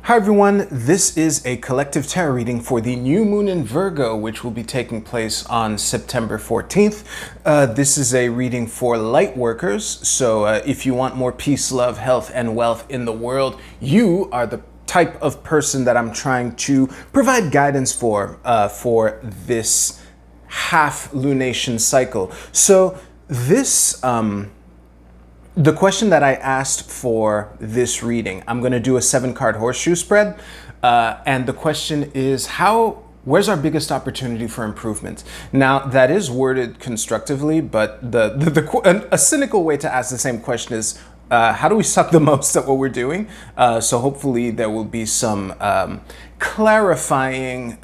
Hi everyone, this is a collective tarot reading for the new moon in Virgo, which will be taking place on September 14th. This is a reading for light workers, so if you want more peace, love, health, and wealth in the world, you are the type of person that I'm trying to provide guidance for this half lunation cycle. So this the question that I asked for this reading, I'm going to do a 7-card horseshoe spread, and the question is where's our biggest opportunity for improvement? Now, that is worded constructively, but a cynical way to ask the same question is, how do we suck the most at what we're doing? So hopefully there will be some clarifying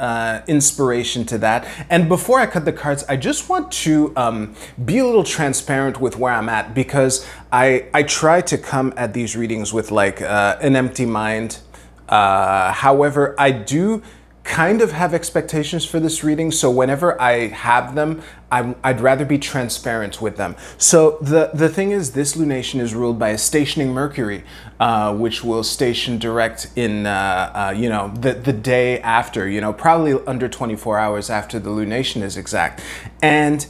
inspiration to that. And before I cut the cards, I just want to be a little transparent with where I'm at, because I try to come at these readings with like an empty mind. However, I do kind of have expectations for this reading, so whenever I have them, I'd rather be transparent with them. So the thing is, this lunation is ruled by a stationing Mercury, which will station direct in the day after, probably under 24 hours after the lunation is exact. And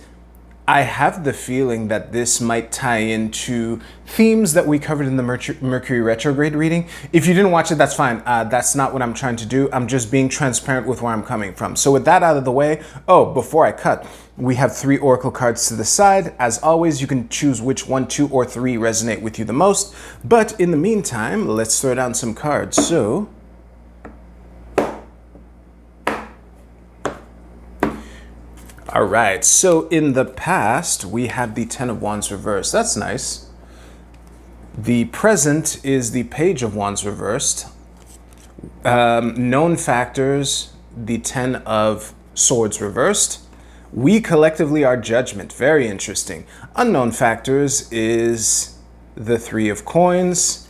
I have the feeling that this might tie into themes that we covered in the Mercury retrograde reading. If you didn't watch it, that's fine. That's not what I'm trying to do. I'm just being transparent with where I'm coming from. So with that out of the way, before I cut, we have 3 oracle cards to the side. As always, you can choose which 1, 2, or 3 resonate with you the most. But in the meantime, let's throw down some cards. So all right, so in the past, we have the 10 of Wands reversed. That's nice. The present is the Page of Wands reversed. Known factors, the 10 of Swords reversed. We collectively are Judgment. Very interesting. Unknown factors is the 3 of Coins.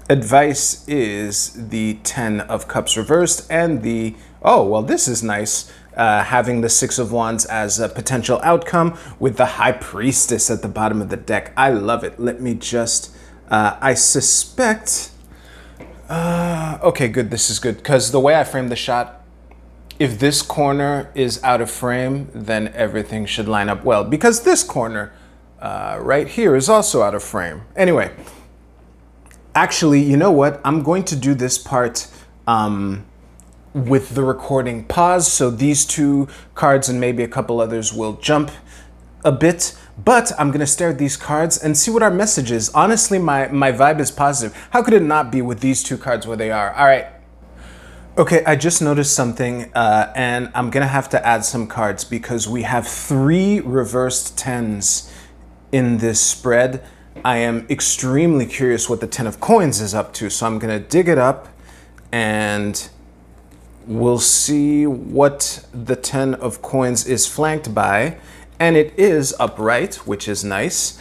Advice is the 10 of Cups reversed, and this is nice. Having the 6 of Wands as a potential outcome with the High Priestess at the bottom of the deck. I love it. Let me just, I suspect, okay, good, this is good, because the way I framed the shot, if this corner is out of frame, then everything should line up well, because this corner right here is also out of frame. Anyway, actually, you know what? I'm going to do this part with the recording pause, so these 2 cards and maybe a couple others will jump a bit, but I'm gonna stare at these cards and see what our message is. Honestly, my vibe is positive. How could it not be with these 2 cards where they are? All right. Okay, I just noticed something, and I'm gonna have to add some cards because we have 3 reversed 10s in this spread. I am extremely curious what the 10 of Coins is up to, so I'm gonna dig it up and we'll see what the 10 of Coins is flanked by, and it is upright, which is nice.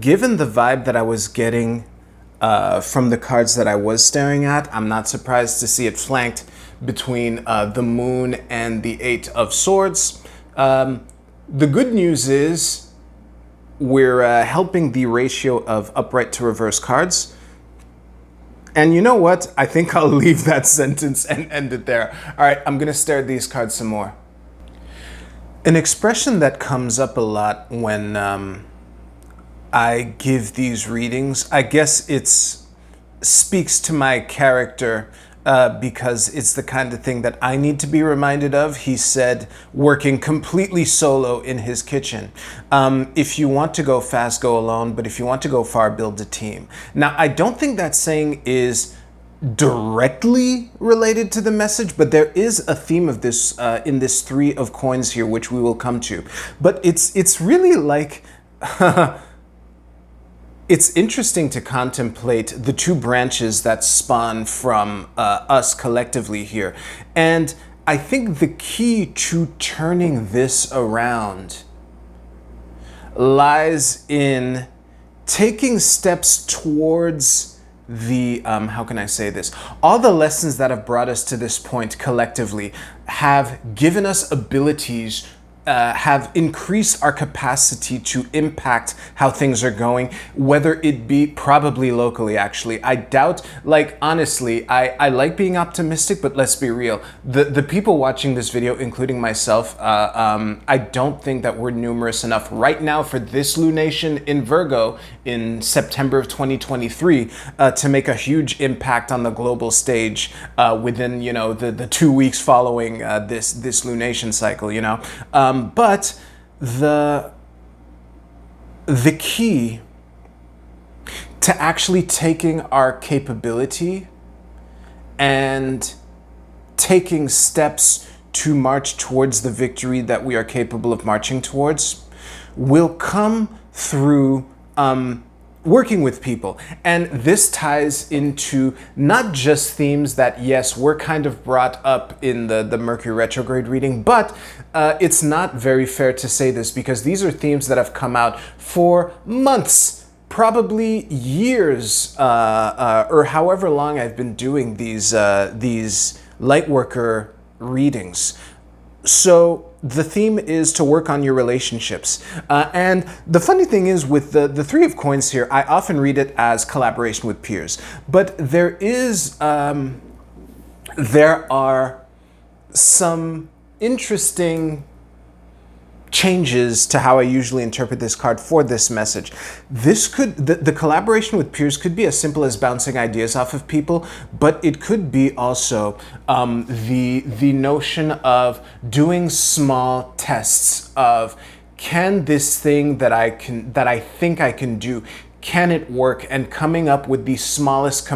Given the vibe that I was getting from the cards that I was staring at, I'm not surprised to see it flanked between the Moon and the 8 of Swords. The good news is we're helping the ratio of upright to reverse cards. And you know what? I think I'll leave that sentence and end it there. All right, I'm gonna stare at these cards some more. An expression that comes up a lot when I give these readings, I guess speaks to my character because it's the kind of thing that I need to be reminded of. He said, working completely solo in his kitchen. If you want to go fast, go alone, but if you want to go far, build a team. Now, I don't think that saying is directly related to the message, but there is a theme of this in this 3 of Coins here, which we will come to. But it's really like it's interesting to contemplate the 2 branches that spawn from us collectively here. And I think the key to turning this around lies in taking steps towards the, how can I say this? All the lessons that have brought us to this point collectively have given us abilities have increased our capacity to impact how things are going, whether it be probably locally, actually. I doubt, like, honestly, I like being optimistic, but let's be real. The people watching this video, including myself, I don't think that we're numerous enough right now for this lunation in Virgo in September of 2023 to make a huge impact on the global stage within, you know, the 2 weeks following this lunation cycle, you know. But the key to actually taking our capability and taking steps to march towards the victory that we are capable of marching towards will come through working with people. And this ties into not just themes that, yes, were kind of brought up in the Mercury retrograde reading, but it's not very fair to say this because these are themes that have come out for months, probably years, or however long I've been doing these lightworker readings. So the theme is to work on your relationships. And the funny thing is with the Three of Coins here, I often read it as collaboration with peers. But there are some interesting changes to how I usually interpret this card for this message. This could, the collaboration with peers could be as simple as bouncing ideas off of people, but it could be also the notion of doing small tests of, can this thing that I think I can do, can it work? And coming up with the smallest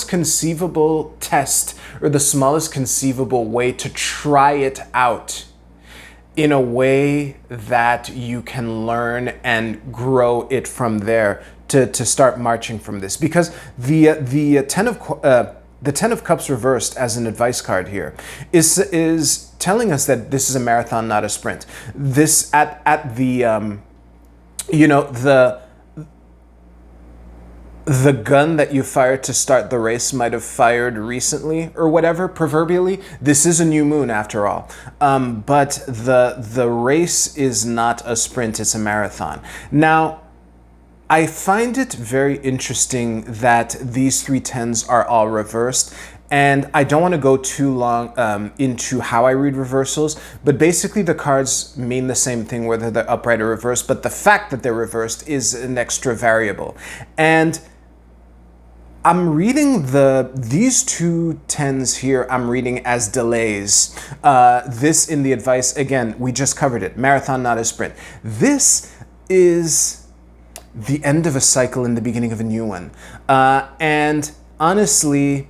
conceivable test or the smallest conceivable way to try it out in a way that you can learn and grow it from there to start marching from this. Because the Ten of Cups reversed as an advice card here is telling us that this is a marathon, not a sprint. This at the you know, the gun that you fired to start the race might have fired recently or whatever, proverbially. This is a new moon after all. But the race is not a sprint, it's a marathon. Now, I find it very interesting that these three tens are all reversed. And I don't want to go too long into how I read reversals, but basically the cards mean the same thing whether they're upright or reversed, but the fact that they're reversed is an extra variable. And I'm reading these two tens here, I'm reading as delays. This in the advice, again, we just covered it, marathon, not a sprint. This is the end of a cycle and the beginning of a new one. And honestly,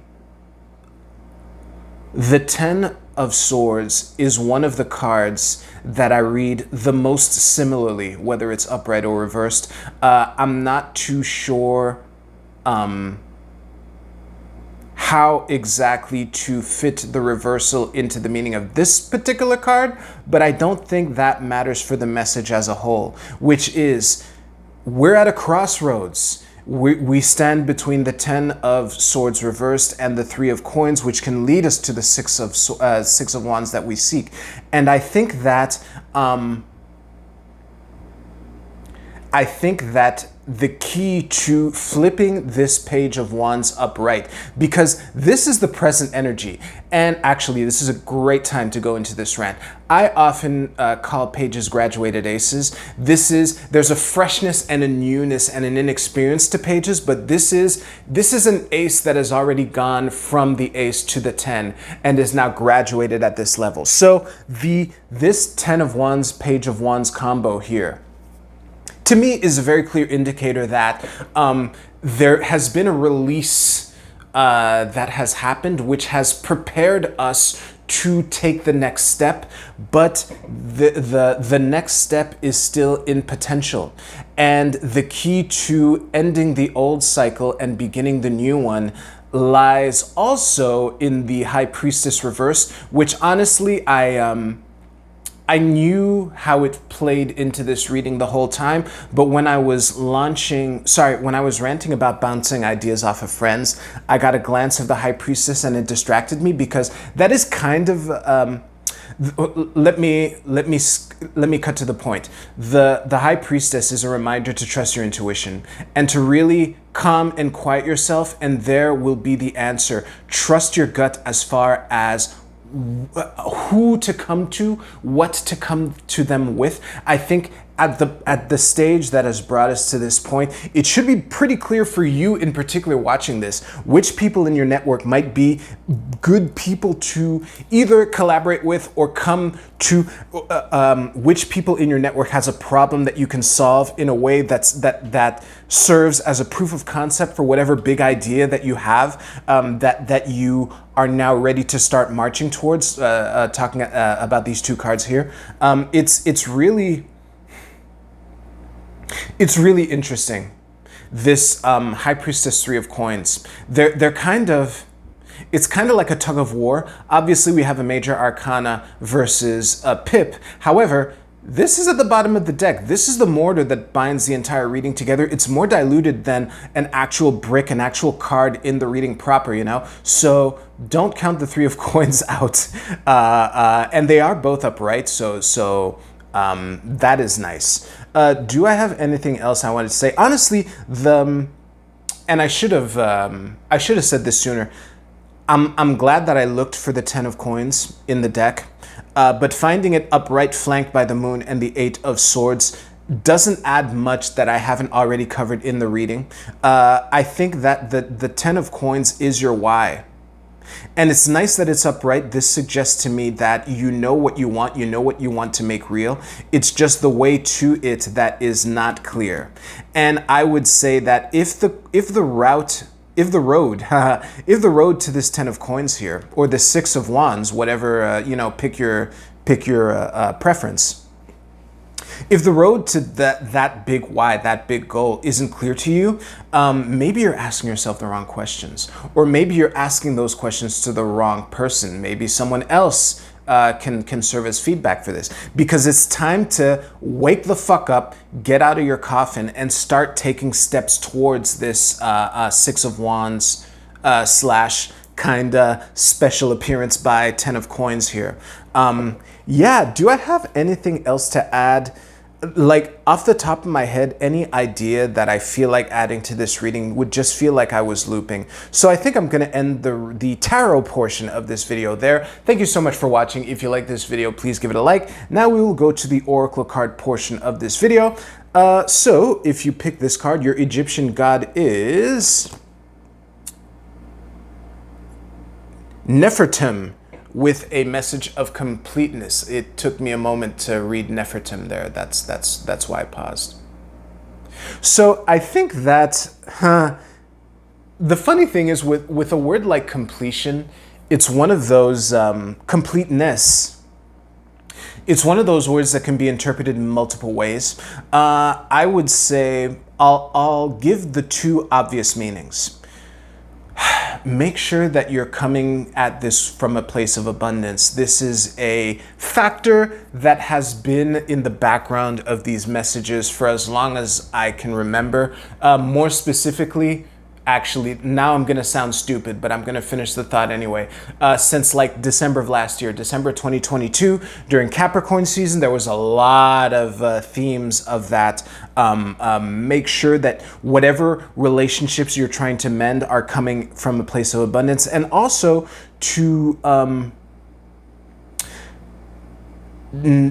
the Ten of Swords is one of the cards that I read the most similarly, whether it's upright or reversed. I'm not too sure how exactly to fit the reversal into the meaning of this particular card, but I don't think that matters for the message as a whole, which is we're at a crossroads. We stand between the Ten of Swords reversed and the Three of Coins, which can lead us to the Six of Wands that we seek. And I think that the key to flipping this Page of Wands upright, because this is the present energy, and actually this is a great time to go into this rant. I often call pages graduated aces. There's a freshness and a newness and an inexperience to pages, but this is an ace that has already gone from the ace to the 10 and is now graduated at this level. So this 10 of Wands, Page of Wands combo here, to me, is a very clear indicator that there has been a release that has happened, which has prepared us to take the next step, but the next step is still in potential. And the key to ending the old cycle and beginning the new one lies also in the High Priestess reverse, which honestly I knew how it played into this reading the whole time, but when I was ranting about bouncing ideas off of friends, I got a glance of the High Priestess and it distracted me because that is kind of let me cut to the point. The High Priestess is a reminder to trust your intuition and to really calm and quiet yourself, and there will be the answer. Trust your gut as far as who to come to, what to come to them with. I think at the stage that has brought us to this point, it should be pretty clear for you in particular watching this, which people in your network might be good people to either collaborate with or come to, which people in your network has a problem that you can solve in a way that serves as a proof of concept for whatever big idea that you have, that you are now ready to start marching towards. Talking about these two cards here, it's really interesting. This High Priestess Three of Coins. They're kind of. It's kind of like a tug of war. Obviously, we have a major arcana versus a pip. However, this is at the bottom of the deck. This is the mortar that binds the entire reading together. It's more diluted than an actual brick, an actual card in the reading proper, you know? So don't count the Three of Coins out. And they are both upright, so that is nice. Do I have anything else I wanted to say? Honestly, and I should have said this sooner. I'm glad that I looked for the 10 of Coins in the deck, but finding it upright flanked by the moon and the 8 of Swords doesn't add much that I haven't already covered in the reading. I think that the 10 of Coins is your why. And it's nice that it's upright. This suggests to me that you know what you want to make real. It's just the way to it that is not clear. And I would say that if the road to this 10 of Coins here, or the 6 of Wands, whatever, pick your preference. If the road to that big why, that big goal isn't clear to you, maybe you're asking yourself the wrong questions, or maybe you're asking those questions to the wrong person. Maybe someone else can serve as feedback for this, because it's time to wake the fuck up, get out of your coffin, and start taking steps towards this 6 of Wands / kinda special appearance by 10 of Coins here. Yeah, do I have anything else to add? Like, off the top of my head, any idea that I feel like adding to this reading would just feel like I was looping. So I think I'm going to end the tarot portion of this video there. Thank you so much for watching. If you like this video, please give it a like. Now we will go to the oracle card portion of this video. So if you pick this card, your Egyptian god is Nefertum, with a message of completeness. It took me a moment to read Nefertum there. That's why I paused. So I think that the funny thing is with a word like completion, it's one of those completeness. It's one of those words that can be interpreted in multiple ways. I would say I'll give the two obvious meanings. Make sure that you're coming at this from a place of abundance. This is a factor that has been in the background of these messages for as long as I can remember. More specifically, actually, now I'm going to sound stupid, but I'm going to finish the thought anyway. Since like December of last year, December 2022, during Capricorn season, there was a lot of themes of that. Make sure that whatever relationships you're trying to mend are coming from a place of abundance, and also to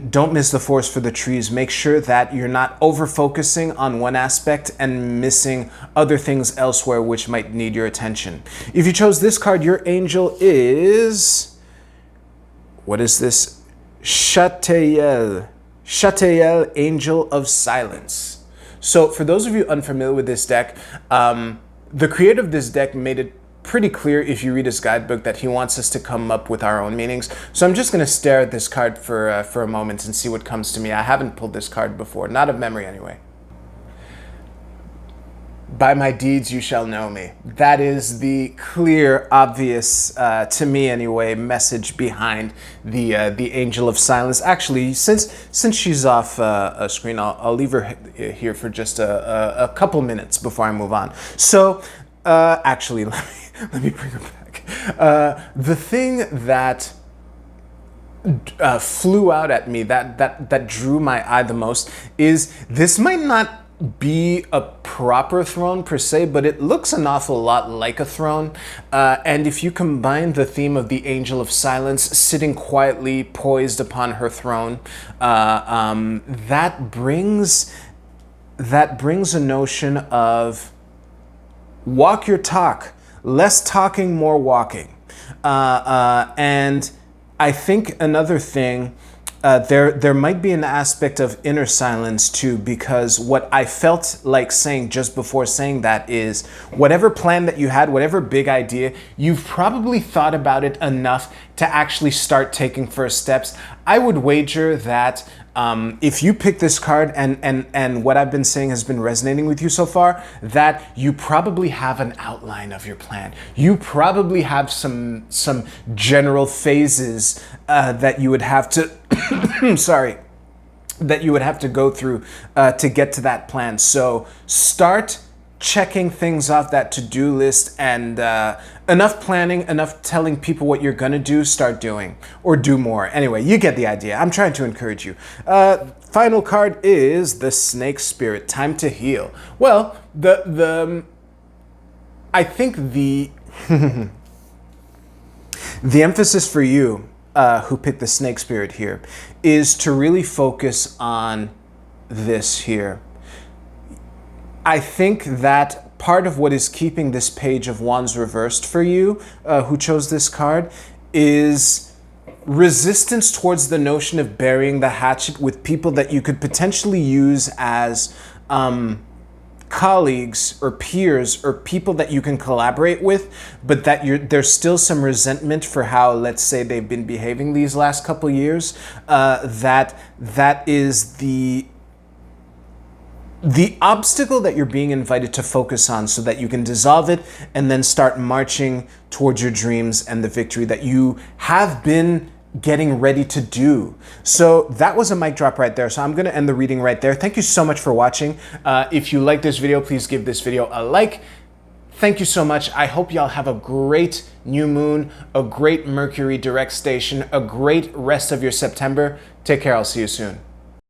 don't miss the forest for the trees. Make sure that you're not over focusing on one aspect and missing other things elsewhere which might need your attention. If you chose this card, your angel is, what is this? Chatael, Angel of Silence. So for those of you unfamiliar with this deck, the creator of this deck made it pretty clear if you read his guidebook that he wants us to come up with our own meanings. So I'm just going to stare at this card for a moment and see what comes to me. I haven't pulled this card before, not of memory anyway. By my deeds you shall know me. That is the clear, obvious, to me anyway, message behind the Angel of Silence. Actually, since she's off screen, I'll leave her here for just a couple minutes before I move on. So actually, let me bring her back. The thing that flew out at me, that drew my eye the most, is this might not be a proper throne per se, but it looks an awful lot like a throne. And if you combine the theme of the Angel of Silence sitting quietly poised upon her throne, that brings a notion of walk your talk, less talking, more walking. And I think another thing, there might be an aspect of inner silence too, because what I felt like saying just before saying that is whatever plan that you had, whatever big idea, you've probably thought about it enough to actually start taking first steps. I would wager that if you pick this card and what I've been saying has been resonating with you so far, that you probably have an outline of your plan. You probably have some general phases that you would have to, that you would have to go through to get to that plan. So start checking things off that to-do list, and enough planning, enough telling people what you're gonna do, start doing, or do more. Anyway, you get the idea. I'm trying to encourage you. Final card is the Snake Spirit, time to heal. Well, I think the the emphasis for you who picked the Snake Spirit here is to really focus on this here. I think that part of what is keeping this Page of Wands reversed for you, who chose this card, is resistance towards the notion of burying the hatchet with people that you could potentially use as colleagues or peers or people that you can collaborate with, but that there's still some resentment for how, let's say, they've been behaving these last couple years. That is the obstacle that you're being invited to focus on, so that you can dissolve it and then start marching towards your dreams and the victory that you have been getting ready to do. So that was a mic drop right there. So I'm going to end the reading right there. Thank you so much for watching. If you like this video, please give this video a like. Thank you so much. I hope y'all have a great new moon, a great Mercury direct station, a great rest of your September. Take care. I'll see you soon.